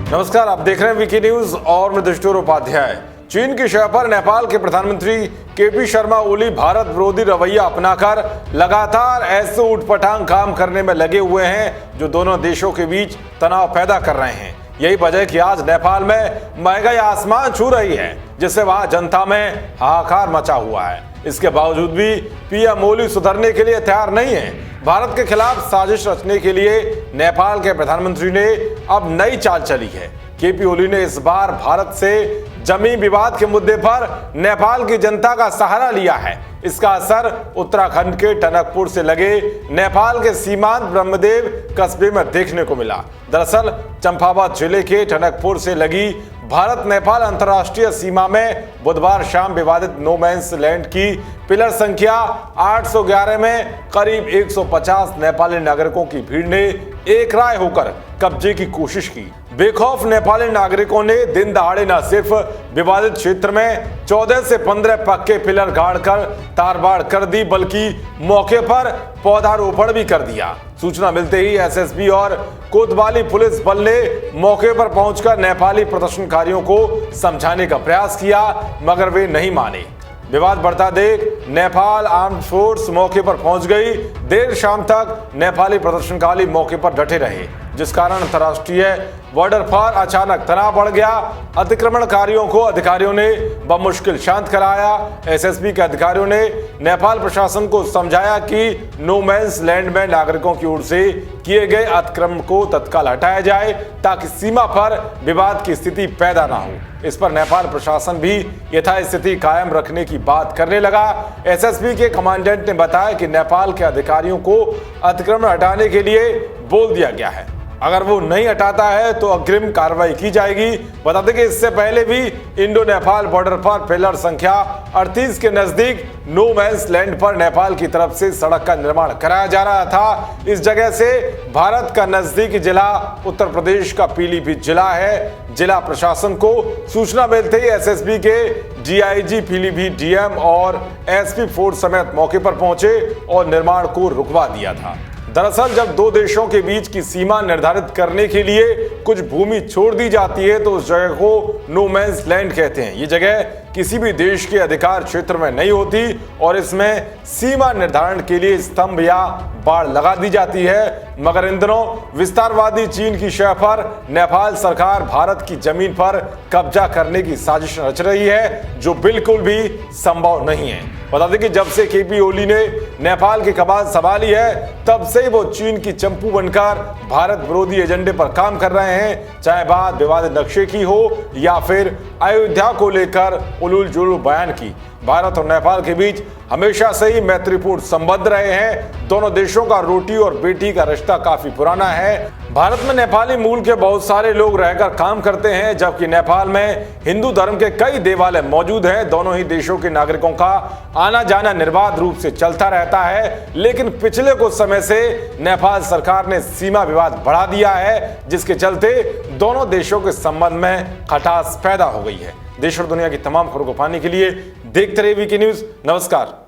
नमस्कार, आप देख रहे हैं वीकी न्यूज और मैं दशरथ उपाध्याय। चीन की शह पर नेपाल के प्रधानमंत्री केपी शर्मा ओली भारत विरोधी रवैया अपनाकर लगातार ऐसे उठपटांग काम करने में लगे हुए हैं जो दोनों देशों के बीच तनाव पैदा कर रहे हैं। यही वजह है कि आज नेपाल में महंगाई आसमान छू रही है, जिससे वहां जनता में हाहाकार मचा हुआ है। इसके बावजूद भी पीएम ओली सुधरने के लिए तैयार नहीं है। भारत के खिलाफ साजिश रचने के लिए नेपाल के प्रधानमंत्री ने अब नई चाल चली है। केपी ओली ने इस बार भारत से जमीन विवाद के मुद्दे पर नेपाल की जनता का सहारा लिया है। इसका असर उत्तराखंड के टनकपुर से लगे नेपाल के सीमांत ब्रह्मदेव कस्बे में देखने को मिला। दरअसल चंपावत जिले के टनकपुर से लगी भारत नेपाल अंतर्राष्ट्रीय सीमा में बुधवार शाम विवादित नो मैंस लैंड की पिलर संख्या 811 में करीब 150 नेपाली नागरिकों की भीड़ ने एक राय होकर कब्जे की कोशिश की। बेखौफ नेपाली नागरिकों ने दिन दहाड़े न सिर्फ विवादित क्षेत्र में 14 से 15 पक्के पिलर गाड़कर तारबाड़ कर दी, बल्कि मौके पर पौधारोपण भी कर दिया। सूचना मिलते ही एसएसबी और कोतवाली पुलिस बल ने मौके पर पहुंचकर नेपाली प्रदर्शनकारियों को समझाने का प्रयास किया, मगर वे नहीं माने। विवाद बढ़ता देख नेपाल आर्म्ड फोर्स मौके पर पहुंच गई। देर शाम तक नेपाली प्रदर्शनकारी मौके पर डटे रहे, जिस कारण अंतर्राष्ट्रीय बॉर्डर पर अचानक तनाव बढ़ गया। अतिक्रमणकारियों को अधिकारियों ने बमुश्किल शांत कराया। एसएसबी के अधिकारियों ने नेपाल प्रशासन को समझाया कि नो मैंस लैंड में नागरिकों की ओर से किए गए अतिक्रमण को तत्काल हटाया जाए, ताकि सीमा पर विवाद की स्थिति पैदा ना हो। इस पर नेपाल प्रशासन भी यथास्थिति कायम रखने की बात करने लगा। एसएसबी के कमांडेंट ने बताया कि नेपाल के अधिकारियों को अतिक्रमण हटाने के लिए बोल दिया गया है। अगर वो नहीं हटाता है तो अग्रिम कार्रवाई की जाएगी। बता दें कि इससे पहले भी इंडो नेपाल बॉर्डर पर पिलर संख्या 38 के नजदीक नो मैंस लैंड पर नेपाल की तरफ से सड़क का निर्माण कराया जा रहा था। इस जगह से भारत का नजदीकी जिला उत्तर प्रदेश का पीलीभीत जिला है। जिला प्रशासन को सूचना मिलते ही एसएसबी के डीआईजी पीलीभीत, डीएम और एसपी फोर्स समेत मौके पर पहुंचे और निर्माण को रुकवा दिया था। दरअसल जब दो देशों के बीच की सीमा निर्धारित करने के लिए कुछ भूमि छोड़ दी जाती है तो उस जगह को नो मैंस लैंड कहते हैं। ये जगह किसी भी देश के अधिकार क्षेत्र में नहीं होती और इसमें सीमा निर्धारण के लिए स्तंभ या बाड़ लगा दी जाती है। मगर इन दिनों विस्तारवादी चीन की शह पर नेपाल सरकार भारत की जमीन पर कब्जा करने की साजिश रच रही है, जो बिल्कुल भी संभव नहीं है। बता दें कि जब से केपी ओली ने नेपाल की कमान संभाली है, तब से वो चीन की चंपू बनकर भारत विरोधी एजेंडे पर काम कर रहे हैं। चाहे बात विवादित नक्शे की हो या फिर अयोध्या को लेकर उलूल जुलूल बयान की। भारत और नेपाल के बीच हमेशा से ही मैत्रीपूर्ण संबंध रहे हैं। दोनों देशों का रोटी और बेटी का रिश्ता काफी पुराना है। भारत में नेपाली मूल के बहुत सारे लोग रहकर काम करते हैं, जबकि नेपाल में हिंदू धर्म के कई देवालय मौजूद हैं। दोनों ही देशों के नागरिकों का आना जाना निर्बाध रूप से चलता रहता है, लेकिन पिछले कुछ समय से नेपाल सरकार ने सीमा विवाद बढ़ा दिया है, जिसके चलते दोनों देशों के संबंध में खटास पैदा हो गई है। देश और दुनिया की तमाम खबरों को पाने के लिए देखते रहिए वीकी न्यूज। नमस्कार।